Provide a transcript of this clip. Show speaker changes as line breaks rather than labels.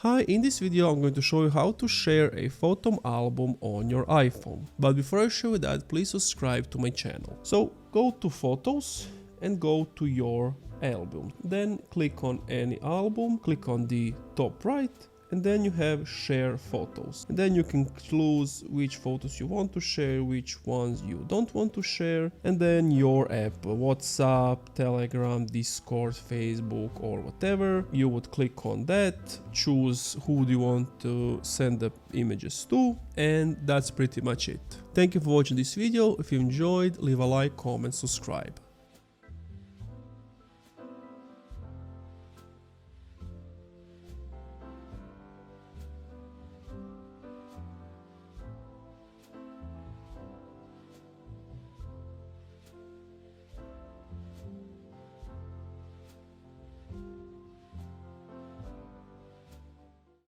Hi, in this video I'm going to show you how to share a photo album on your iPhone. But before I show you that, please subscribe to my channel. So go to Photos and go to your album. Then click on any album, click on the top right, and then you have share photos. And then you can choose which photos you want to share, which ones you don't want to share, and then your app, WhatsApp, Telegram, Discord, Facebook, or whatever. You would click on that, choose who do you want to send the images to, and that's pretty much it. Thank you for watching this video. If you enjoyed, leave a like, comment, subscribe.